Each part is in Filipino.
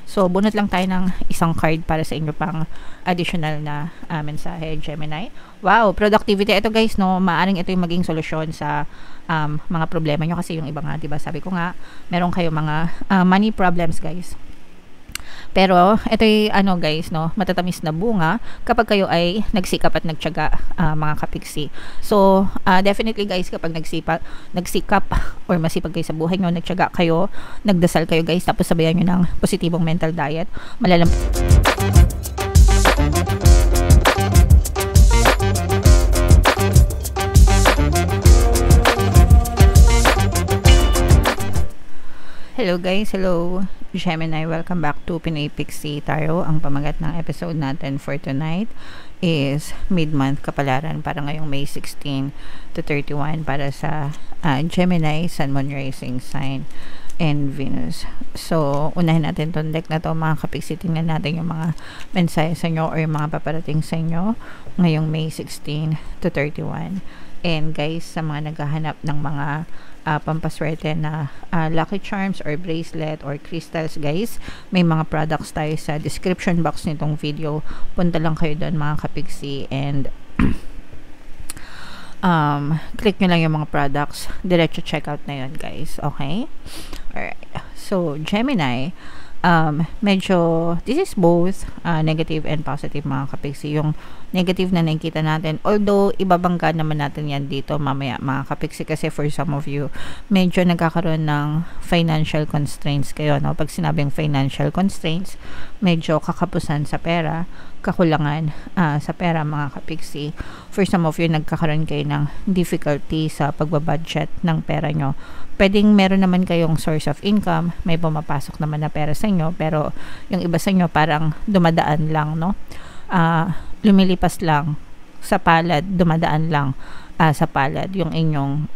So, bunot lang tayo ng isang card para sa inyo pang additional na mensahe, Gemini. Wow, productivity. Ito guys, no, maaring ito yung maging solusyon sa mga problema nyo kasi yung iba nga, diba, sabi ko nga, meron kayo mga money problems, guys. Pero ito yung guys, no, matatamis na bunga kapag kayo ay nagsikap at nagtiyaga, mga kapiksi. So definitely guys, kapag nagsikap or masipag kayo sa buhay nyo, nagtiyaga kayo, nagdasal kayo guys, tapos sabayan nyo ng positibong mental diet, Hello guys, hello Gemini, welcome back to Pinoy Pixie Tarot. Ang pamagat ng episode natin for tonight is mid-month kapalaran para ngayong May 16 to 31 para sa Gemini, Sun, Moon, Rising Sign, and Venus. So, unahin natin itong deck na to mga kapiksi. Tingnan natin yung mga mensahe sa inyo or yung mga paparating sa inyo ngayong May 16 to 31. And guys, sa mga naghahanap ng mga pampaswerte na lucky charms or bracelet or crystals guys, may mga products tayo sa description box nitong video. Punta lang kayo doon mga kapiksi and click nyo lang yung mga products, diretso checkout na yun guys. Okay, alright, so Gemini, medyo this is both negative and positive mga kapiksi. Yung negative na nakikita natin, although ibabangga naman natin yan dito mamaya mga kapiksi, kasi for some of you medyo nagkakaroon ng financial constraints kayo, no? Pag sinabing financial constraints, medyo kakapusan sa pera, kakulangan sa pera mga kapiksi. For some of you, nagkakaroon kayo ng difficulty sa pagbabudget ng pera nyo. Pwedeng meron naman kayong source of income, may pumapasok naman na pera sa inyo, pero yung iba sa inyo parang dumadaan lang, no? Lumilipas lang sa palad, dumadaan lang sa palad yung inyong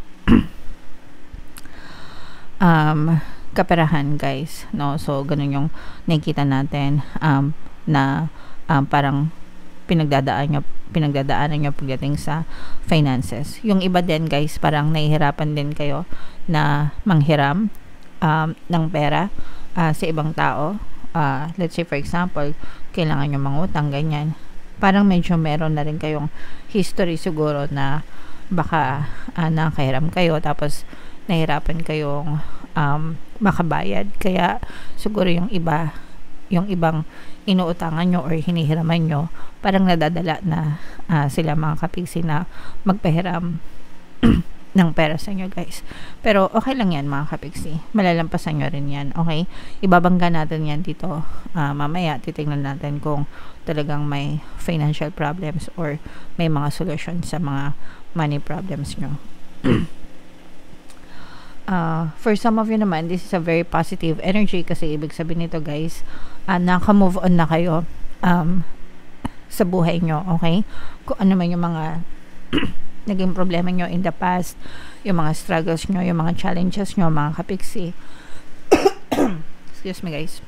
kaperahan guys, no? So ganun yung nakikita natin na parang pinagdadaanan nyo pagdating sa finances. Yung iba din guys, parang nahihirapan din kayo na manghiram ng pera sa ibang tao. Let's say for example, kailangan nyo mangutang, ganyan. Parang medyo meron na rin kayong history siguro na baka nakahiram kayo tapos nahirapan kayong makabayad. Kaya siguro yung ibang inuutangan nyo or hinihiraman nyo, parang nadadala na sila mga kapiksi na magpahiram ng pera sa inyo guys. Pero okay lang yan mga kapiksi, malalampasan nyo rin yan. Okay, ibabangga natin yan dito mamaya. Titingnan natin kung talagang may financial problems or may mga solution sa mga money problems nyo. For some of you naman, this is a very positive energy kasi ibig sabihin nito guys, naka-move on na kayo sa buhay nyo. Okay, kung ano man yung mga naging problema nyo in the past, yung mga struggles nyo, yung mga challenges nyo mga kapiksi. Excuse me guys,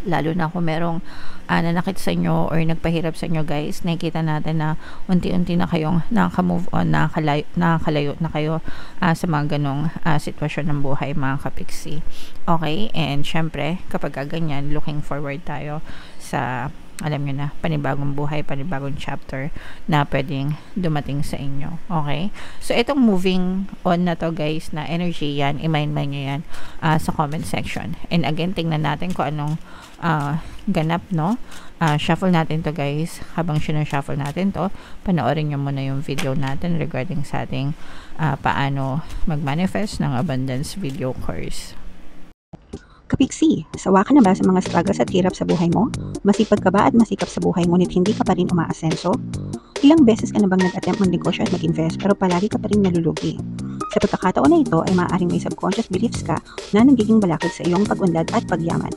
lalo na kung merong nanakit sa inyo or nagpahirap sa inyo guys, nakikita natin na unti-unti na kayong nakaka-move on, nakakalayo na kayo sa mga ganong sitwasyon ng buhay mga kapiksi. Okay, and syempre kapag ganyan, looking forward tayo sa, alam nyo na, panibagong buhay, panibagong chapter na pwedeng dumating sa inyo. Okay? So, itong moving on na to guys, na energy yan, i-mind nyo yan sa comment section. And again, tingnan natin kung anong ganap, no? Shuffle natin to guys. Habang sinushuffle natin to, panoorin nyo muna yung video natin regarding sa ating paano mag-manifest ng abundance video course. Kapiksi, sawa ka na ba sa mga struggles at hirap sa buhay mo? Masipag ka ba at masikap sa buhay ngunit hindi ka pa rin umaasenso? Ilang beses ka na bang nag-attempt magnegosyo at mag-invest pero palagi ka pa rin nalulugi? Sa pagkakataon na ito ay maaaring may subconscious beliefs ka na nagiging balakid sa iyong pag-unlad at pagyaman.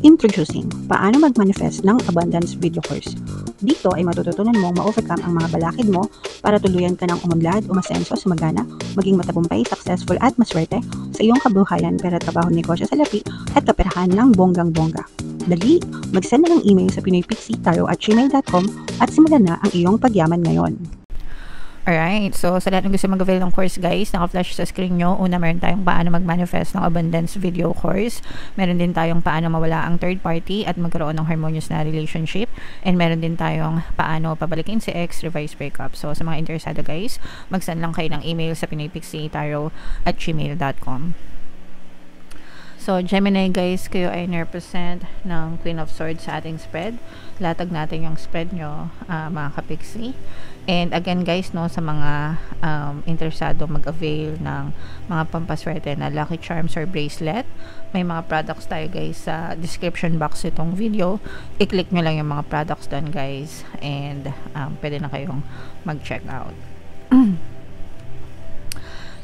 Introducing, paano mag-manifest ng abundance video course. Dito ay matututunan mong ma-overcome ang mga balakid mo para tuluyan ka ng umunlad, umasenso, sumagana, maging matagumpay, successful at maswerte sa iyong kabuhayan, pera, trabaho, negosyo, salapi at kaperahan ng bonggang-bongga. Dali, mag-send na ng email sa pinoypixie@gmail.com at simulan na ang iyong pagyaman ngayon. Alright, so sa lahat ng gusto mag-avail ng course guys, naka-flash sa screen nyo. Una, meron tayong paano mag-manifest ng abundance video course. Meron din tayong paano mawala ang third party at magkaroon ng harmonious na relationship. And meron din tayong paano pabalikin si ex, revise breakup. So sa mga interesado guys, mag-send lang kayo ng email sa pinaypixitarot@gmail.com. So, Gemini guys, kayo ay represent ng Queen of Swords sa ating spread. Latag natin yung spread nyo, mga kapixie. And again guys, no, sa mga interesado mag-avail ng mga pampaswerte na Lucky Charms or bracelet, may mga products tayo guys sa description box itong video. I-click nyo lang yung mga products doon guys. And pwede na kayong mag-check out.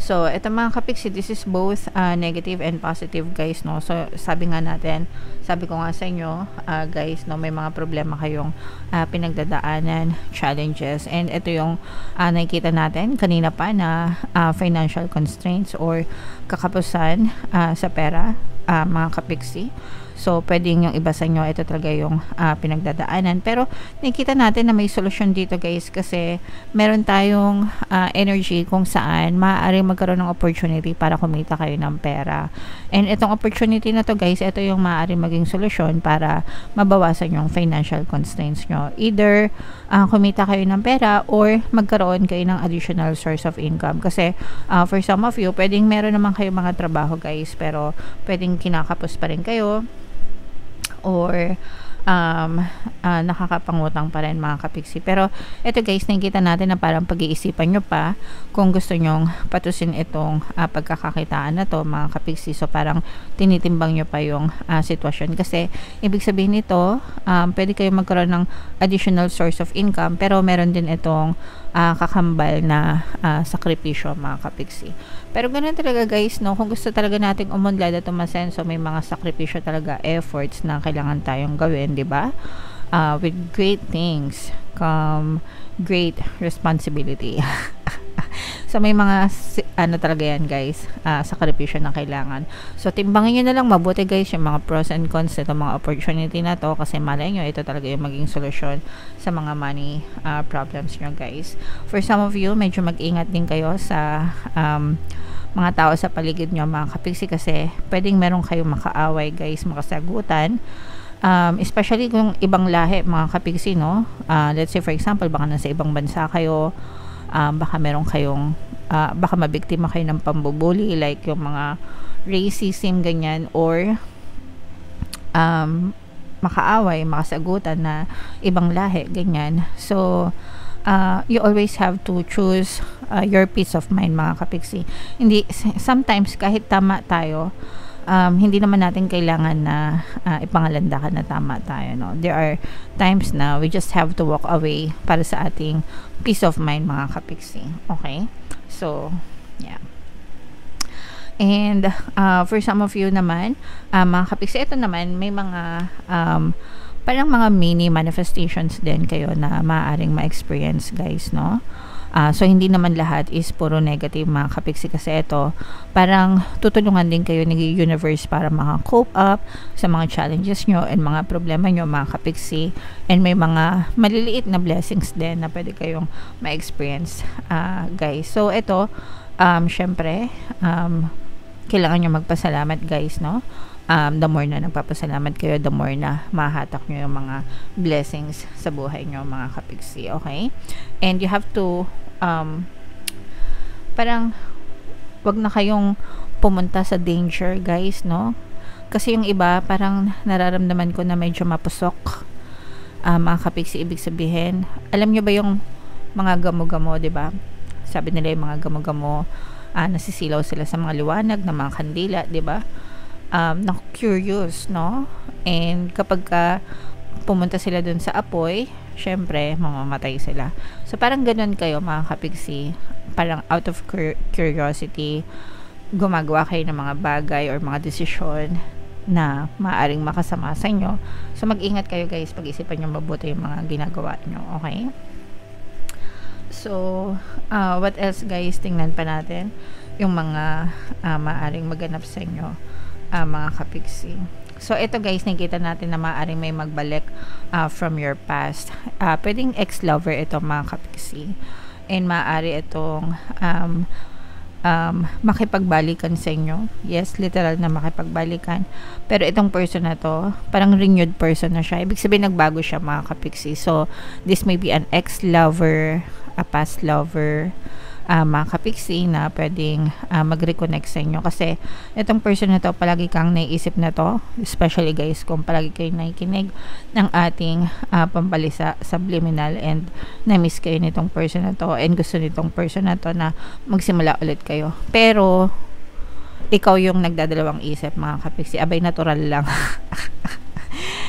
So, ito mga kapixie, this is both negative and positive guys, no. So, sabi ko nga sa inyo, guys, no, may mga problema kayong pinagdadaanan, challenges, and ito yung nakikita natin kanina pa na financial constraints or kakapusan sa pera, mga kapixie. So, pwedeng yung iba sa inyo, ito talaga yung pinagdadaanan. Pero, nakikita natin na may solusyon dito guys kasi meron tayong energy kung saan maaari magkaroon ng opportunity para kumita kayo ng pera. And itong opportunity na to guys, ito yung maaari maging solusyon para mabawasan yung financial constraints nyo. Either kumita kayo ng pera or magkaroon kayo ng additional source of income. Kasi for some of you, pwedeng meron naman kayo mga trabaho guys, pero pwedeng kinakapos pa rin kayo or nakakapangutang pa rin mga kapixie. Pero ito guys, nakikita natin na parang pag-iisipan nyo pa kung gusto nyong patusin itong pagkakakitaan na to mga kapixie. So parang tinitimbang nyo pa yung sitwasyon kasi ibig sabihin nito, pwede kayo magkaroon ng additional source of income pero meron din itong kakambal na sakripisyo mga kapixie. Pero ganun talaga guys, no, kung gusto talaga nating umunlad at umasenso, may mga sakripisyo talaga, efforts na kailangan tayong gawin, di ba? With great things come great responsibility. So may mga talaga yan guys, sakripisyo na kailangan. So timbangin nyo na lang mabuti guys yung mga pros and cons nito mga opportunity na to kasi malay nyo ito talaga yung maging solusyon sa mga money problems nyo guys. For some of you, medyo mag-ingat din kayo sa mga tao sa paligid nyo mga kapixie kasi pwedeng meron kayong makaaway guys, makasagutan. Especially kung ibang lahi mga kapixie, no? Let's say for example, baka nasa ibang bansa kayo, baka meron kayong baka mabiktima kayo ng pambubuli like yung mga racism ganyan or makaaway, makasagutan na ibang lahi ganyan. So you always have to choose your peace of mind mga kapixie. Hindi, sometimes kahit tama tayo, hindi naman natin kailangan na ipangalandakan na tama tayo, no? There are times na we just have to walk away para sa ating peace of mind mga kapixie. Okay? So, yeah. And for some of you naman, mga kapixie, ito naman may mga parang mga mini manifestations din kayo na maaaring ma-experience guys, no? So hindi naman lahat is puro negative mga kapixie kasi ito parang tutulungan din kayo ng universe para maka-cope up sa mga challenges nyo and mga problema nyo mga kapixie, and may mga maliliit na blessings din na pwede kayong ma-experience guys. So ito syempre kailangan nyo magpasalamat guys, no? The more na nagpapasalamat kayo, the more na mahatak nyo yung mga blessings sa buhay nyo mga kapixie, okay? And you have to parang wag na kayong pumunta sa danger guys, no? Kasi yung iba parang nararamdaman ko na medyo mapusok mga kapixie. Ibig sabihin, alam nyo ba yung mga gamo-gamo, diba? Sabi nila yung mga gamo-gamo nasisilaw sila sa mga liwanag ng mga kandila, diba? Na curious, no? And kapag pumunta sila dun sa apoy, syempre mamamatay sila. So parang ganun kayo mga kapixie, parang out of curiosity gumagawa kayo ng mga bagay or mga desisyon na maaring makasama sa inyo. So mag-ingat kayo guys, pag-isipan nyo mabuti yung mga ginagawa nyo, okay? So what else guys, tingnan pa natin yung mga maaring maganap sa inyo mga kapixie. So ito guys, nakikita natin na maaaring may magbalik from your past. Pwedeng ex-lover ito mga kapixie. and maaari itong makipagbalikan sa inyo. Yes, literal na makipagbalikan. Pero itong person na to, parang renewed person na siya. Ibig sabihin, nagbago siya, mga kapiksi. So, this may be an ex-lover, a past lover, mga kapiksi na pwedeng mag-reconnect sa inyo. Kasi itong person na to, palagi kang naiisip na to, especially guys, kung palagi kayo nakikinig ng ating pambalisa subliminal and na-miss kayo nitong person na to and gusto nitong person na to na magsimula ulit kayo. Pero ikaw yung nagdadalawang isip, mga kapiksi. Abay, natural lang.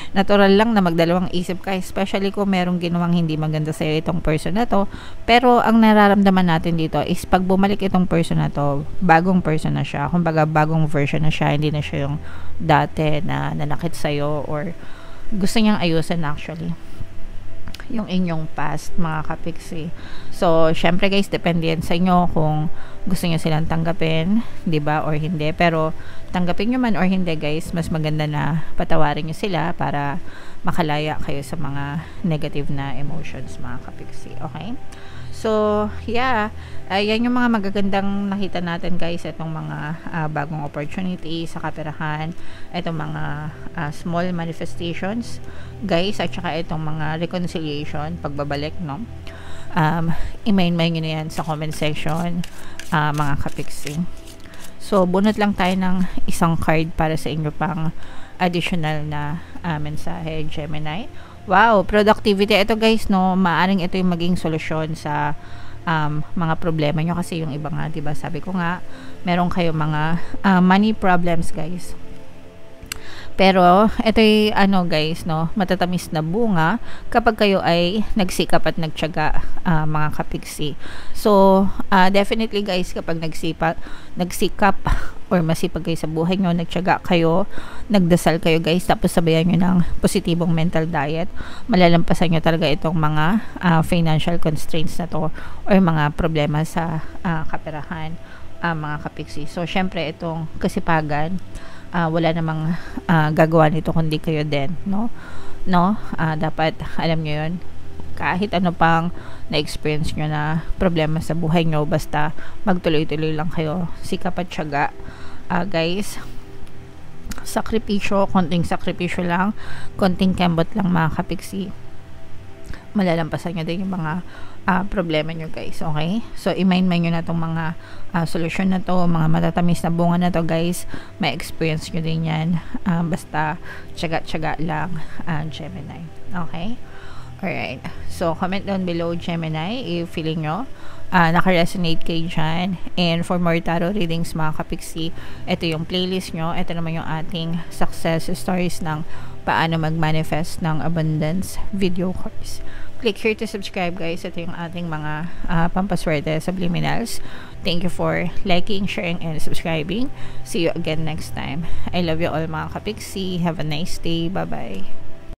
Natural lang na magdalawang isip ka, especially kung merong ginawang hindi maganda sa'yo itong person na to. Pero ang nararamdaman natin dito is pag bumalik itong person na to, bagong person na siya, kumbaga bagong version na siya, hindi na siya yung dati na nanakit sa'yo or gusto niyang ayusin actually yung inyong past, mga kapiksi. So, syempre guys, depende yan sa inyo kung gusto niyo silang tanggapin, 'di ba, or hindi. Pero tanggapin niyo man or hindi guys, mas maganda na patawarin niyo sila para makalaya kayo sa mga negative na emotions, mga kapiksi. Okay? So, yeah, yan yung mga magagandang nakita natin guys, itong mga bagong opportunity sa kaperahan, itong mga small manifestations guys, at saka itong mga reconciliation, pagbabalik, no? I-main-main nyo na yan sa comment section, mga kapiksi. So, bunot lang tayo ng isang card para sa inyo pang additional na mensahe, Gemini. Wow, productivity. Ito guys, no, maaring ito yung maging solusyon sa mga problema nyo. Kasi yung iba nga, diba, sabi ko nga, meron kayo mga money problems guys. Pero, ito yung guys, no, matatamis na bunga kapag kayo ay nagsikap at nagtiyaga, mga kapiksi. So, definitely guys, kapag nagsikap or masipag kayo sa buhay nyo, nagtiyaga kayo, nagdasal kayo guys, tapos sabayan nyo ng positibong mental diet, malalampasan nyo talaga itong mga financial constraints na to or mga problema sa kaperahan, mga kapiksi. So, syempre, itong kasipagan, wala namang gagawa nito kundi kayo din, no? Dapat alam nyo yun, kahit ano pang na-experience nyo na problema sa buhay nyo, basta magtuloy-tuloy lang kayo, sikap at tiyaga, guys. Sakripisyo, konting sakripisyo lang, konting kembot lang, mga kapiksi, malalampasan nyo din yung mga problema nyo guys. Okay, so i-mind nyo na itong mga solusyon na to, mga matatamis na bunga na to guys, may experience nyo din yan, basta tiyaga lang, Gemini. Okay, alright, so comment down below, Gemini, if feeling nyo naka-resonate kayo dyan. And for more tarot readings, mga kapiksi, ito yung playlist nyo. Ito naman yung ating success stories ng paano mag-manifest ng abundance video course. Click here to subscribe guys. Ito yung ating mga pampaswerte subliminals. Thank you for liking, sharing, and subscribing. See you again next time. I love you all, mga kapiksi. Have a nice day. Bye-bye.